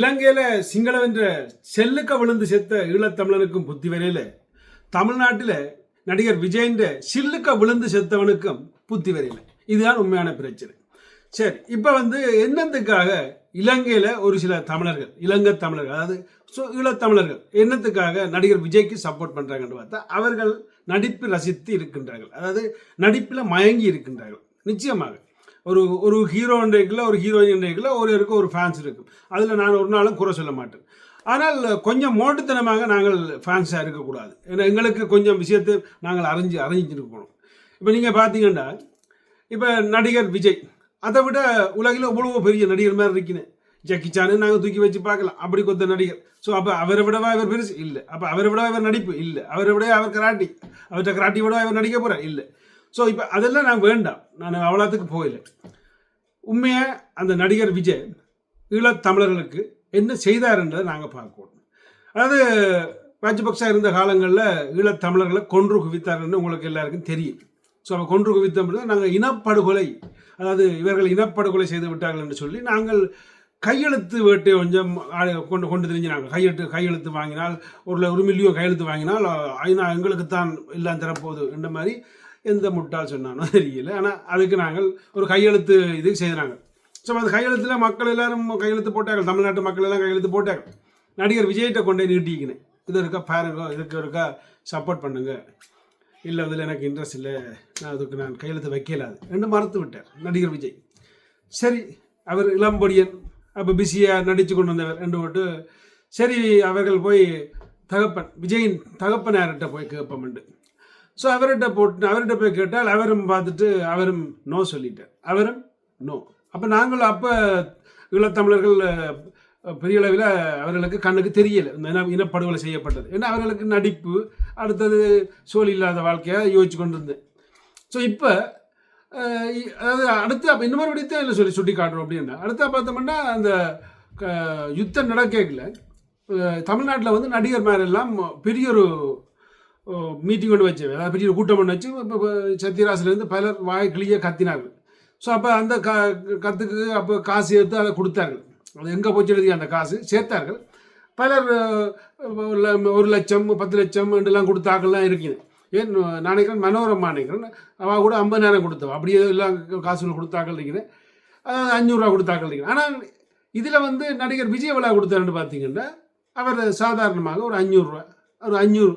இலங்கையில சிங்களம் என்ற செல்லுக்க விழுந்து செத்த ஈழத்தமிழனுக்கும் புத்தி வரையில தமிழ்நாட்டில் நடிகர் விஜயின் சில்லுக்க விழுந்து செத்தவனுக்கும் புத்தி வரையில. இதுதான் உண்மையான பிரச்சனை. சரி, இப்போ என்னத்துக்காக இலங்கையில் ஒரு சில தமிழர்கள், இலங்கை தமிழர்கள், அதாவது ஈழத்தமிழர்கள் என்னத்துக்காக நடிகர் விஜய்க்கு சப்போர்ட் பண்ணுறாங்கன்னு பார்த்தா, அவர்கள் நடிப்பு ரசித்து இருக்கின்றார்கள், அதாவது நடிப்பில் மயங்கி இருக்கின்றார்கள். நிச்சயமாக ஒரு ஹீரோ இன்றைக்குள்ள, ஒரு ஹீரோயின் இன்றைக்குள்ள ஒருவருக்கு ஒரு ஃபேன்ஸ் இருக்கும். அதில் நான் ஒரு நாளும் குறை சொல்ல மாட்டேன். ஆனால் கொஞ்சம் மோட்டுத்தனமாக நாங்கள் ஃபேன்ஸாக இருக்கக்கூடாது. ஏன்னா எங்களுக்கு கொஞ்சம் விஷயத்தை நாங்கள் அறிஞ்சிருக்கணும். இப்போ நீங்கள் பார்த்தீங்கன்னா, இப்போ நடிகர் விஜய், அதை விட உலகில் இவ்வளோ பெரிய நடிகர் மாதிரி இருக்குன்னு ஜக்கி சானு நாங்கள் தூக்கி வச்சு பார்க்கலாம். அப்படி கொத்த நடிகர். ஸோ அப்போ அவரை விடவா இவர் பெருசு? இல்லை. அப்போ அவரை விடவா இவர் நடிப்பு? இல்லை. அவரை விட அவர் கராட்டி, அவர்கிட்ட கராட்டி விடவா இவர் நடிக்க போகிறார்? இல்லை. ஸோ இப்போ அதெல்லாம் நான் வேண்டாம், நான் அவ்வளோத்துக்கு போகல. உண்மையாக அந்த நடிகர் விஜய் ஈழத்தமிழர்களுக்கு என்ன செய்தார்ன்றதை நாங்கள் பார்க்கணும். அதாவது ராஜபக்சா இருந்த காலங்களில் ஈழத்தமிழர்களை கொன்று குவித்தார்ன்னு உங்களுக்கு எல்லாருக்கும் தெரியும். ஸோ அவன் கொன்று குவித்தோம்னா நாங்கள் இனப்படுகொலை, அதாவது இவர்கள் இனப்படுகொலை செய்து விட்டார்கள் என்று சொல்லி நாங்கள் கையெழுத்து வேட்டை கொஞ்சம் கொண்டு தெரிஞ்சு நாங்கள் கையெழுத்து வாங்கினால் ஒரு மில்லியன் கையெழுத்து வாங்கினால் ஐநா எங்களுக்குத்தான் எல்லாம் தரப்போகுது என்ற மாதிரி எந்த முட்டால் சொன்னானோ தெரியல. ஆனால் அதுக்கு நாங்கள் ஒரு கையெழுத்து இது செய்தாங்க. ஸோ அந்த கையெழுத்தில் மக்கள் எல்லாரும் கையெழுத்து போட்டாங்க, தமிழ்நாட்டு மக்கள் எல்லாம் கையெழுத்து போட்டாங்க. நடிகர் விஜய்கிட்ட கொண்டே நீட்டிக்கினேன், இது இருக்கா பாருங்க, இதுக்கு இருக்கா சப்போர்ட் பண்ணுங்க, இல்லை அதில் எனக்கு இன்ட்ரெஸ்ட் இல்லை, அதுக்கு நான் கையெழுத்து வைக்கலாது என்று மறுத்து விட்டார் நடிகர் விஜய். சரி, அவர் இளம்பொடியன், அப்போ பிஸியாக நடித்து கொண்டு வந்தவர் என்று விட்டு, சரி அவர்கள் போய் விஜயின் தகப்பனார்கிட்ட போய் கேட்போம்ண்டு. ஸோ அவர்கிட்ட போய் கேட்டால் அவரும் பார்த்துட்டு அவரும் நோ சொல்லிட்டார், அவரும் நோ. அப்போ ஈழத்தமிழர்கள் பெரிய அளவில் அவர்களுக்கு கண்ணுக்கு தெரியலை இந்த இனப்படுகொலை செய்யப்பட்டது. ஏன்னா அவர்களுக்கு நடிப்பு, அடுத்தது சோல் இல்லாத வாழ்க்கையாக யோசிச்சு கொண்டு இருந்தேன். ஸோ இப்போ அதாவது அடுத்து அப்போ இன்னொரு வடித்தான் இல்லை சுட்டி காட்டுறோம் அப்படின்னா, அடுத்தா பார்த்தோம்னா அந்த யுத்தம் நடக்கல தமிழ்நாட்டில் நடிகர் மேரெல்லாம் பெரிய ஒரு மீட்டிங் ஒன்று வச்சு, அதாவது பெரிய கூட்டம் ஒன்று வச்சு சத்யராஜ்லேருந்து பலர் வாய் கிளிய கத்தினார்கள். ஸோ அப்போ அந்த கத்துக்கு அப்போ காசு எடுத்து அதை கொடுத்தார்கள். அது எங்கே போச்சு எழுதி அந்த காசு சேர்த்தார்கள். பலர் 1 லட்சம் 10 லட்சம் எல்லாம் கொடுத்தாக்கள்லாம் இருக்குது. ஏன் நான் நினைக்கிறேன் மனோரமா நினைக்கிறேன், அவள் கூட 50,000 கொடுத்தவா, அப்படியே எல்லாம் காசுகள் கொடுத்தாக்கள் இருக்கிறேன், 500 ரூபா கொடுத்தாக்கள் இருக்கிறேன். ஆனால் இதில் நடிகர் விஜய் எவ்வளோ கொடுத்தாருன்னு பார்த்தீங்கன்னா, அவர் சாதாரணமாக ஒரு 500 ரூபா, ஒரு 500,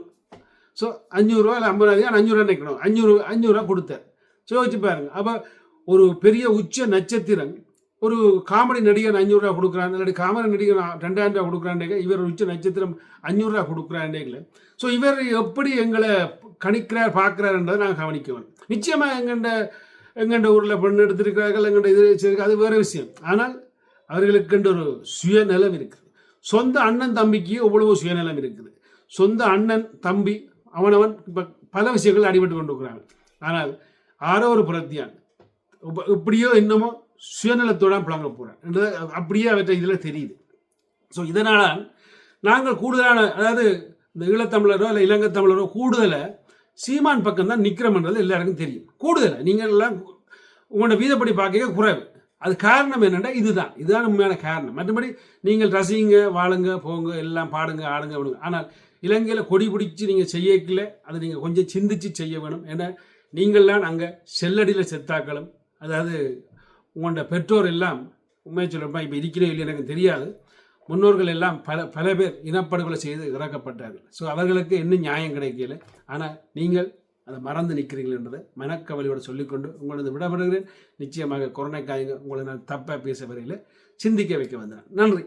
ஸோ 500 ரூபா இல்லை 50,000, 500 ரூபா நினைக்கணும், 500 ரூபா கொடுத்தார். ஸோ வச்சு பாருங்க. அப்போ ஒரு பெரிய உச்ச நட்சத்திரம் ஒரு காமெடி நடிகர் 500 ரூபா கொடுக்குறான், இல்லாட்டி காமெடி நடிகர் 2000 ரூபா கொடுக்குறாண்டே, இவர் ஒரு உச்ச நட்சத்திரம் 500 ரூபா கொடுக்குறாண்டேங்களே. ஸோ இவர் எப்படி எங்களை கணிக்கிறார் பார்க்குறாருன்றதை நாங்கள் கவனிக்கணும். நிச்சயமாக எங்கண்ட ஊரில் பெண் எடுத்திருக்கிறார்கள், எங்கள்ட இது வச்சிருக்க, அது வேறு விஷயம். ஆனால் அவர்களுக்கு ஒரு சுயநலம் இருக்குது. சொந்த அண்ணன் தம்பிக்கு எவ்வளவோ சுயநலம் இருக்குது. சொந்த அண்ணன் தம்பி அவனவன் இப்போ பல விஷயங்கள் அடிபட்டு கொண்டு இருக்கிறாங்க. ஆனால் ஆரோ ஒரு புறத்தியான் இப்படியோ இன்னமோ சுயநலத்தோட புழங்க போகிறான் என்றது அப்படியே அவற்றை இதில் தெரியுது. ஸோ இதனால் நாங்கள் கூடுதலான, அதாவது இந்த ஈழத்தமிழரோ இல்லை இலங்கை தமிழரோ கூடுதலை சீமான் பக்கம் தான் நிற்கிறோம்ன்றது எல்லாருக்கும் தெரியும். கூடுதலை நீங்கள் எல்லாம் உங்களோட வீதப்படி பார்க்க குறைவு. அது காரணம் என்னென்னா இதுதான் உண்மையான காரணம். மற்றபடி நீங்கள் ரசிங்க, வாழுங்க, போங்க, எல்லாம் பாடுங்க, ஆடுங்க, விடுங்க. ஆனால் இலங்கையில் கொடி பிடிச்சி நீங்கள் செய்யக்கல, அதை நீங்கள் கொஞ்சம் சிந்திச்சு செய்ய வேணும். ஏன்னா நீங்கள்லாம் அங்கே செல்லடியில் செத்தாக்களும், அதாவது உங்களோட பெற்றோர் எல்லாம் உண்மையை சொல்லப்பா இப்போ இருக்கிறே இல்லை எனக்கு தெரியாது, முன்னோர்கள் எல்லாம் பல பேர் இனப்படுகொலை செய்து இறக்கப்பட்டார்கள். ஸோ அவர்களுக்கு இன்னும் நியாயம் கிடைக்கல. ஆனால் நீங்கள் அதை மறந்து நிற்கிறீங்களன்றதை மனக்கவலையோடு சொல்லிக்கொண்டு உங்களது விடப்படுகிறேன். நிச்சயமாக கொரோனா காயங்க உங்களை நான் தப்பாக பேச வரையில் சிந்திக்க வைக்க வந்தேன். நன்றி.